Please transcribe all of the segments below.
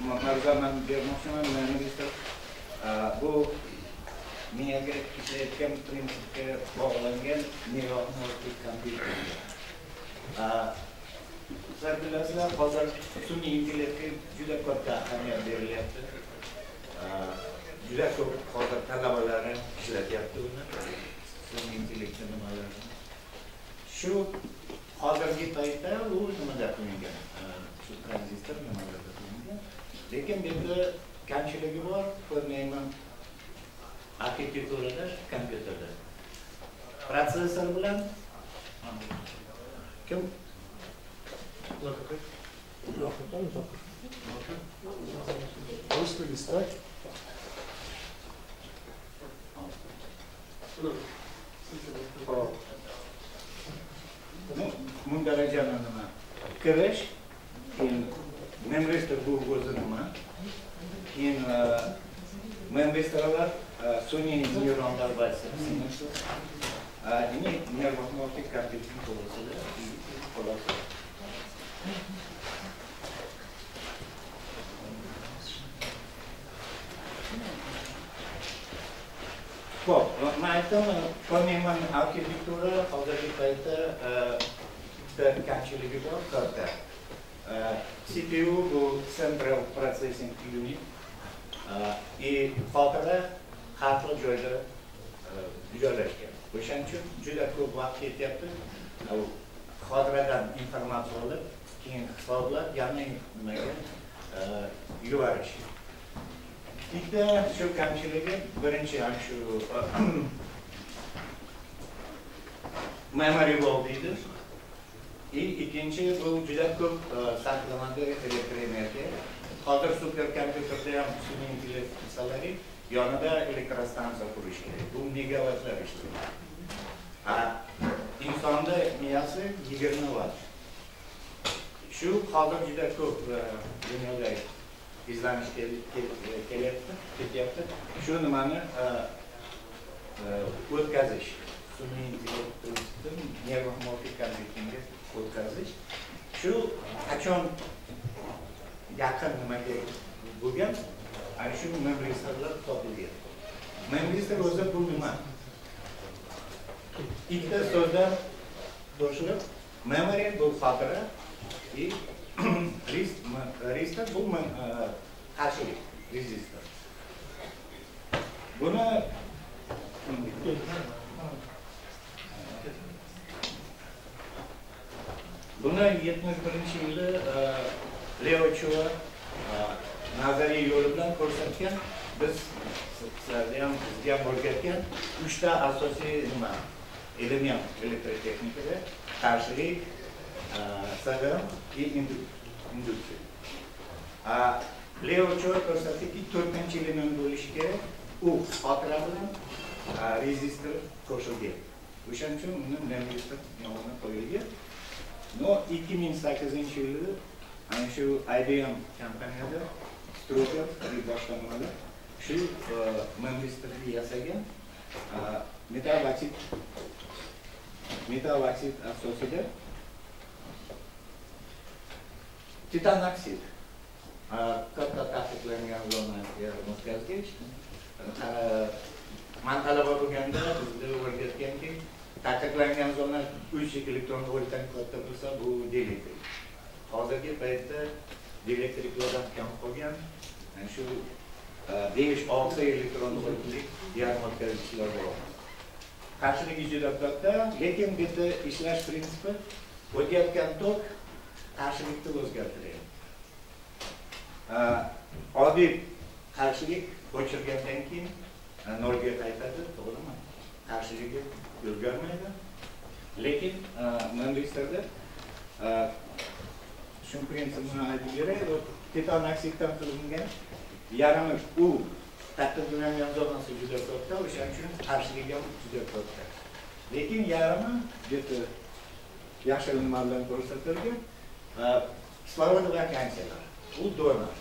marzaman bermoqchiman, ministr. Bu miyaga ishlayotgan prinsipga bog'langan neyronormativ kompyuter. Sizlar bilasizlar, hozir sun'iy intellektga juda katta ahamiyat berilyapti. Juda ko'p hozir talabalari ishlatyapti uni. Sun'iy intellekt nimalarni. Shu hozirgi paytda u nimada qilingan? Shu tranzistor nimalarda qilingan? Lekin bu yerda kamchiligi bor, ko'rmayman. Arxitekturada, kompyuterda. Protsessor bilan kim? Просто листать. Bu darajani nima? Kirish, keyin memristor bu o'zi nima? Keyin memristorlar sun'iy neyronlar vasitasi. Demak, neyronormativ kompyuter to'g'risida xulosa. Xo'p, men aytaman, ko'rmayman arxitektura hozirgi paytda bitta kamchiligi bor, katta. CPU bu Central Processing Unit. Xotira har xil joyda joylashgan. O'shaning uchun juda ko'p vaqt ketyapti. Xotiradan informatsiya olib, keyin hisoblab, yana nimaga yuborish. Bitta shu kamchiligi, birinchi shu memory wall deydi. Ikkinchi bu juda ko'p saqlanadi elektr energiya. Hozir superkompyuterda ham sun'iy intellekt qilsalar, yonida elektrostansiya qurish kerak. Bu megavatlar ishlaydi. Insonda miyasi 20 vatt. Shu hozir juda ko'p dunyoda izlanish ketyapti. Shu nimani o'tkazish. Sun'iy intellektdan neyronormativ kompyuterga o'tkazish. Shu qachon yaqin nimaga bo'lgan, ana shu memristorlar topilgan. Memristor o'zi bu nima? Ikkita so'zdan boshlanib, memory bu xotira, resistor bu qarshilik, resistor. Buni Buni 71-yili Leo Chua nazariy yo'li bilan ko'rsatgan. Biz sizlarga ham bizga o'rgatgan 3 ta asosiy nima element elektrotexnikada: qarshilik, sig'im va induksiya. Leo Chua ko'rsatdiki, 4-element bo'lishi kerak. U xotira bilan resistor qo'shilgan. O'shaning uchun uni memristor nomini qo'yilgan. No, 2008-yilda ana shu IBM kompaniyada Struger boshlanmadi. Shu memristorni yasagan metal oksid asosida titan oksid katta taqiqlangan zonasiga o'tkazgach, man talaba bo'lganda bizga o'rgatganki, taqiqlangan zona 3 elektron voltdan katta bo'lsa bu dielektrik. Hozirgi paytda dielektriklardan kam qolgan, shu 5-6 elektron voltlik yarim o'tkazgichlar bor. Qarshiligi juda katta, lekin bu yerda ishlash prinsipi o'tayotgan tok qarshilikni o'zgartiradi. Oddiy qarshilik o'chirgandan keyin nolga qaytadi, to'g'rimi? Qarshiligi o'zgarmaydi. Lekin memristorda shu prinsipni aytib beray, titan oksiddan qilingan yarmi u taqiqlangan zonasi juda katta, o'shaning uchun qarshiligi ham juda katta. Lekin yarmi juda yaxshi nima bilan ko'rsatilgan kislorod vakansiyalar. U donor.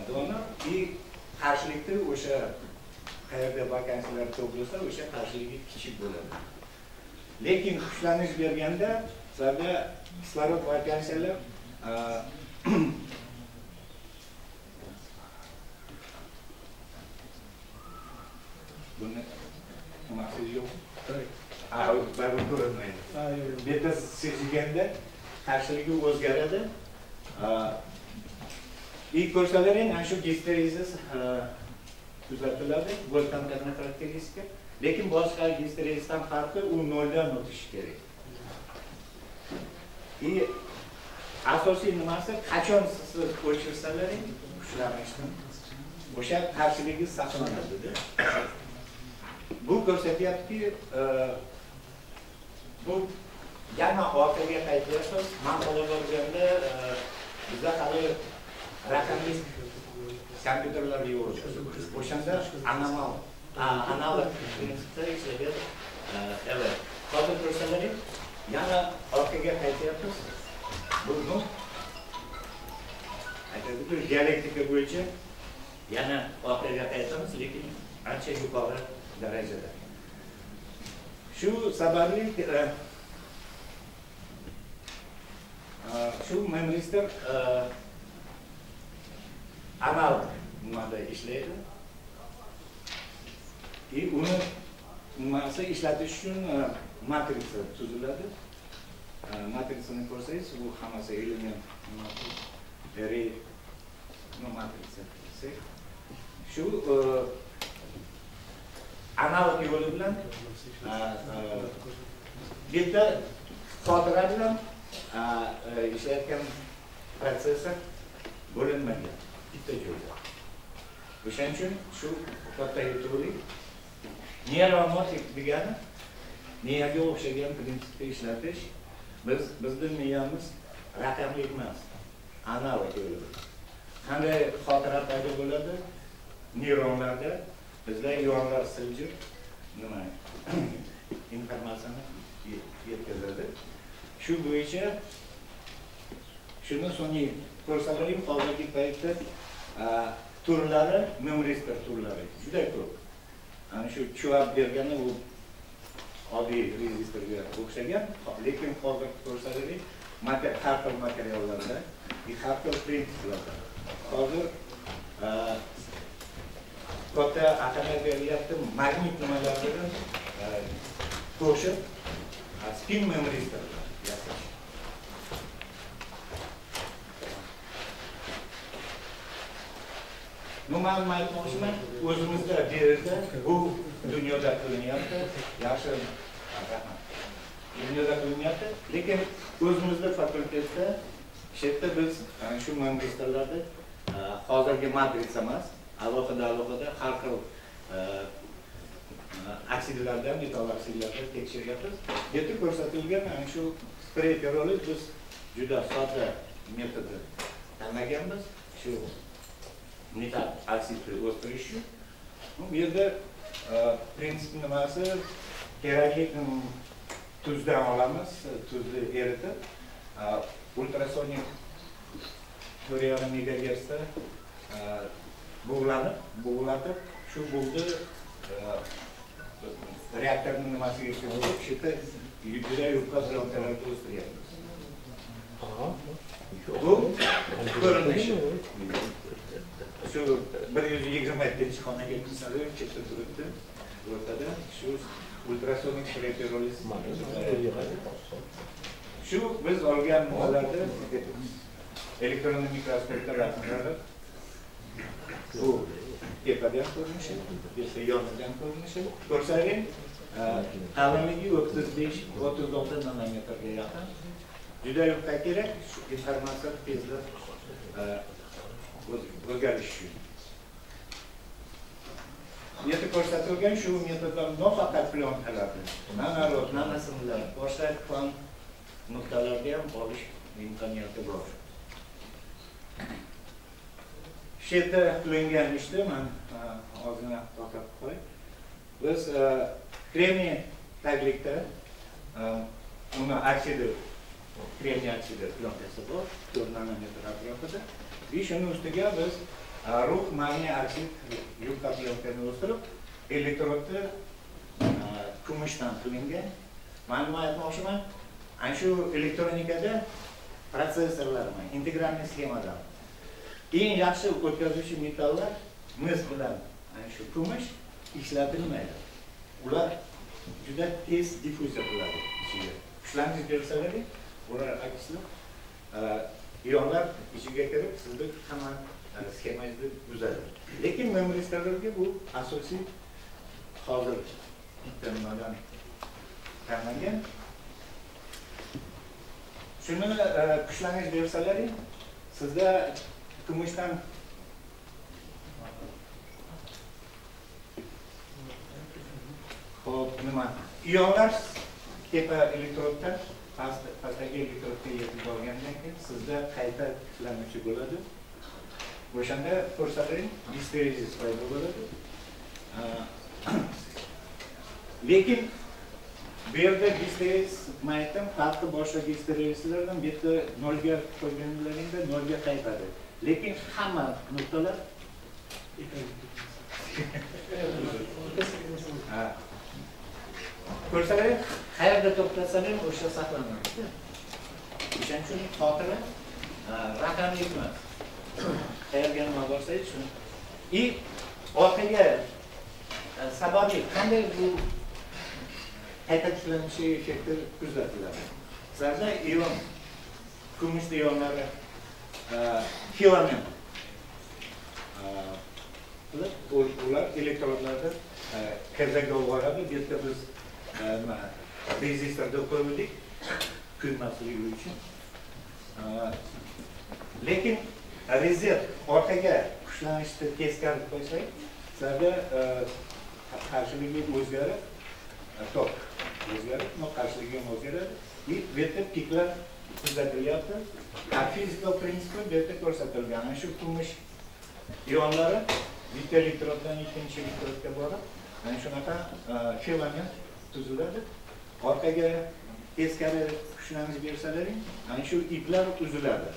Donor и qarshilikda o'sha qayerda vakansiyalar ko'p bo'lsa, o'sha qarshiligi kichik bo'ladi. Lekin kuchlanish berganda sizlarda kislorod vakansiyalar qarshiligi o'zgaradi. İlk ko'rsalaring ana shu gisterezis kuzatiladi, bo'lgan xarakteristika. Lekin boshqa gisterezisdan farqi u 0 dan o'tishi kerak. Asosiy nimasi qachon siz o'chirsalaring kuchlanishdan o'sha qarshiligi saqlanadi. Bu ko'rsatyaptiki, bu yana orqaga qaytyapmiz. Men qo'llanganimda bizda hali raqamli kompyuterlar yo'q. O'shanda analog prinsipda ishlaydi. Evet. Hozir ko'rsalaring, yana orqaga qaytyapmiz. Bunu dialektika bo'yicha yana orqaga qaytamiz, lekin ancha yuqori darajada. Shu sababli shu memristor analog nimada ishlaydi. Uni nimasi ishlatish uchun matritsa tuziladi. Matritsani ko'rsangiz, bu hammasi element array matritsa. Shu analog yo'li bilan bitta xotira bilan ishlayotgan protsessor bo'linmagan bitta joyda. O'shaning uchun shu katta yetulik neural motor degani miyaga o'xshagan prinsipda ishlatish. Bizning miyamiz raqamli emas, analog yo'li. Qanday xotira paydo bo'ladi? Neyronlarda bizlar ionlar siljib nima informatsiyani yetkazadi. Shu bo'yicha shuni so'nggi ko'rsataylik. Hozirgi paytda turlari, memristor turlari juda ko'p. Ana shu chuvab bergani u oddiy rezistorga o'xshagan, lekin hozir ko'rsataylik, har xil materiallarda, har xil prinsiplarda. Hozir katta ahamiyat berilyapti magnit nimalardan qo'shib spin memristor yasash. Normal aytmoqchiman, o'zimizda yerda bu dunyoda qilinyapti, yaxshi rahmat. Dunyoda qilinyapti, lekin o'zimizda fakultetda shetda biz shu memristorlarni hozirgi matrica emas, alohida har xil oksidlardan, metal oksidlardan tekshiryapmiz. Yerda ko'rsatilgan ana shu spray piroliz biz juda sodda metodni tanlaganmiz. Shu metal oksidni o'stirish uchun. Bu yerda prinsip nimasi? Kerakli tuzdan olamiz, tuzni eritib, ultrasonik 4,5 MHz da bug'latib, shu bug'ni reaktorning nimasiga qo'yib, shu yerda juda yuqori temperaturada o'stiryapmiz. Bu ko'rinishi. Shu 127-xonaga kirsanlar, chetda turibdi. O'rtada shu ultrasonik piroliz. Shu biz olgan nimalarda elektron mikroskopda rasmlari bu tepadan ko'rinishi, esa yonidan ko'rinishi. Ko'rsaling, qalinligi 35-36 nanometrga yaqin. Juda yuqori kerak, shu informatsiya tezda o'zgarish uchun. Yerda ko'rsatilgan shu metodlar nafaqat plyonkalarni, nanorod, nanosimlar, boshqa kvant nuqtalarga ham olish imkoniyati bor. Shu yerda qilingan ishni men ozgina to'xtatib qo'yay. Biz kremiy taglikda uni oksidi, kremiy oksidi plyonkasi bor, 4 nanometr atrofida. Shuni ustiga biz ruh magniy oksid yupqa plyonkani o'stirib, elektrodni kumushdan qilingan. Men nima aytmoqchiman? Ana shu elektronikada protsessorlar, integralniy schemalar. Eng yaxshi o'tkazuvchi metallar mis bilan ana shu kumush ishlatilmaydi. Ular juda tez diffuziya qiladi ichiga. Kuchlantirib bersalar, ular aksilib ionlar ichiga kirib sizni hamma sxemangizni buzadi. Lekin memory storage bu asosiy hozir nimadan tanlangan. Shuni kuchlanish versiyalari sizda kumushdan hop nima ionlar tepa elektroddan pastdagi elektrodga yetib borgandan keyin sizda qayta tiklanuvchi bo'ladi. O'shanda ko'rsating histerezis paydo bo'ladi. Lekin bu yerda histerezis maytam farqi boshqa histerezislardan bu yerda 0 ga qo'yganlaringda 0 ga qaytadi. Lekin hamma nuqtalar ko'rsating qayerda to'plasangiz o'sha saqlanadi. O'shaning uchun xotira raqamli emas. Qayerga nima borsangiz shuni. Orqaga sababi qanday bu qayta tiklanishi effekti kuzatiladi. Sizlarda ion kumush ionlari filament ular elektrodlarda kazaga boradi. Bu yerda biz rezistorda qo'ydik kuymasligi uchun. Lekin rezerv orqaga kuchlanishni teskari qo'ysak, sizlarda qarshiligi o'zgarib, tok o'zgarib, qarshiligi ham o'zgaradi. Bu yerda piklar kuzatilyapti. Fizikal prinsipi bu yerda ko'rsatilgan. Ana shu kumush ionlari bitta elektroddan ikkinchi elektrodga borib, ana shunaqa filament tuziladi. Orqaga teskari kuchlanish bersalaring, ana shu iplar uziladi.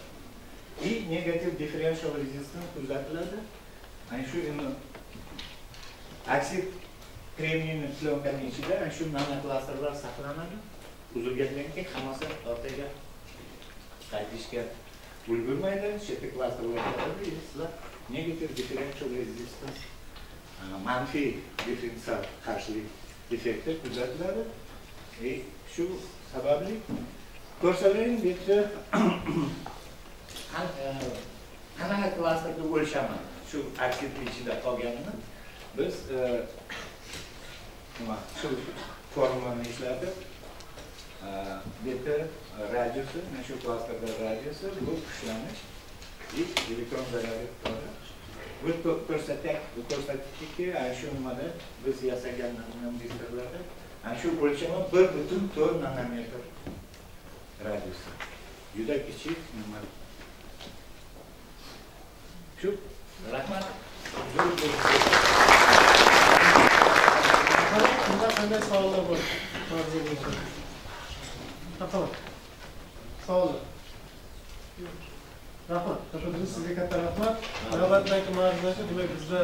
Negativ differential resistance kuzatiladi. Ana shu aksid kremniy plyonkaning ichida ana shu nanoklasterlar saqlanadi. Uzilgandan keyin hammasi orqaga qaytishga ulgurmaydi. Shetda klasterlar bo'ladi. Sizlar negativ differential resistance manfiy differensial qarshilik effekti kuzatiladi. Shu sababli ko'rsalaring bu yerda qanaqa klasterga o'lchaman shu aksidni ichida qolganini biz shu formulani ishlatib bu yerda radiusi, mana shu klasterda radiusi bu kuchlanish elektron zaryadi. Bu ko'rsatdikki ana shu nimada biz yasagan namoyishlarda ana shu o'lchami 1,4 nanometr radiusi. Juda kichik nima. Shu rahmat. Bunda qanday savollar bor? Mavzu bo'yicha. Rahmat. Savollar. Rahmat. Sizga katta rahmat. Navbatdagi mavzuda demak bizda